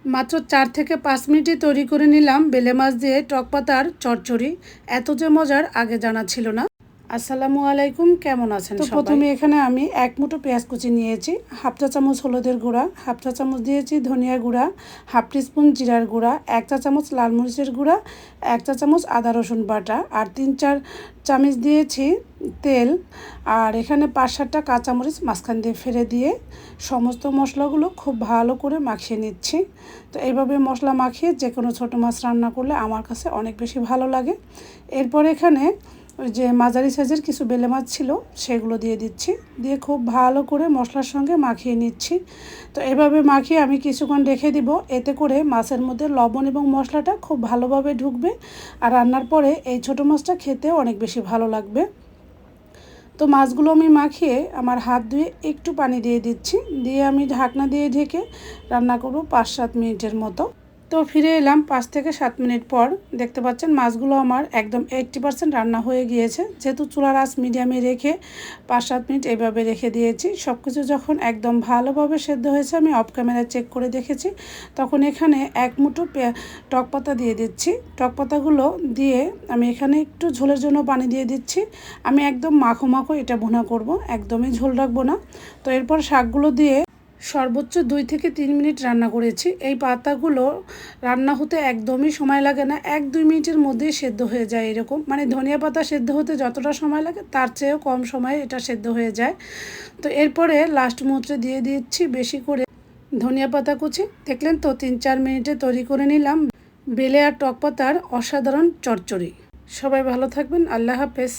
মাত্র 4 থেকে 5 মিনিটে তৈরি করে নিলাম বেলে মাছ দিয়ে টক পাতার চচ্চড়ি। এত যে মজার আগে জানা ছিল না। আসসালামু আলাইকুম, কেমন আছেন সবাই? প্রথমে এখানে আমি 1 মুঠো পেঁয়াজ কুচি নিয়েছি, হাফ চা চামচ হলুদের গুঁড়া, হাফ চা চামচ দিয়েছি ধনিয়া গুঁড়া, হাফ টিস্পুন জিরার গুঁড়া, 1 চা চামচ লাল মরিচের গুঁড়া, 1 চা চামচ আদা রসুন বাটা আর 3-4 চামচ দিয়েছি তেল। আর এখানে 5-7টা কাঁচামরিচ মাঝখান দিয়ে ফেলে দিয়ে সমস্ত মশলাগুলো খুব ভালো করে মাখিয়ে নিচ্ছি। তো এইভাবে মশলা মাখিয়ে যে কোনো ছোটো মাছ রান্না করলে আমার কাছে অনেক বেশি ভালো লাগে। এরপর এখানে ওই যে মাঝারি সাইজের কিছু বেলে মাছ ছিল সেগুলো দিয়ে দিচ্ছি, দিয়ে খুব ভালো করে মশলার সঙ্গে মাখিয়ে নিচ্ছি। তো এভাবে মাখিয়ে আমি কিছুক্ষণ রেখে দিব, এতে করে মাছের মধ্যে লবণ এবং মশলাটা খুব ভালোভাবে ঢুকবে আর রান্নার পরে এই ছোটো মাছটা খেতে অনেক বেশি ভালো লাগবে। তো মাছগুলো আমি মাখিয়ে আমার হাত ধুয়ে একটু পানি দিয়ে দিচ্ছি, দিয়ে আমি ঢাকনা দিয়ে ঢেকে রান্না করব 5-7 মিনিটের মতো। তো ফিরে এলাম 5 থেকে 7 মিনিট পর। দেখতে পাচ্ছেন মাছগুলো আমার একদম 80% রান্না হয়ে গিয়েছে, যেহেতু চুলার আঁচ মিডিয়ামে রেখে 5-7 মিনিট এইভাবে রেখে দিয়েছি। সব কিছু যখন একদম ভালোভাবে সেদ্ধ হয়েছে আমি অফ ক্যামেরায় চেক করে দেখেছি, তখন এখানে 1 মুঠো টক পাতা দিয়ে দিচ্ছি। টক পাতাগুলো দিয়ে আমি এখানে একটু ঝোলের জন্য পানি দিয়ে দিচ্ছি। আমি একদম মাখো মাখো এটা ভুনা করব, একদমই ঝোল রাখবো না। তো এরপর শাকগুলো দিয়ে সর্বোচ্চ 2 থেকে 3 মিনিট রান্না করেছি। এই পাতাগুলো রান্না হতে একদমই সময় লাগে না, 1-2 মিনিটের মধ্যেই সেদ্ধ হয়ে যায়। এরকম মানে ধনিয়া পাতা সেদ্ধ হতে যতটা সময় লাগে তার চেয়েও কম সময়ে এটা সেদ্ধ হয়ে যায়। তো এরপরে লাস্ট মুহূর্তে দিয়ে দিচ্ছি বেশি করে ধনিয়া পাতা কুচি। দেখলেন তো 3-4 মিনিটে তৈরি করে নিলাম বেলে আর টক পাতার অসাধারণ চচ্চড়ি। সবাই ভালো থাকবেন, আল্লাহ হাফেজ।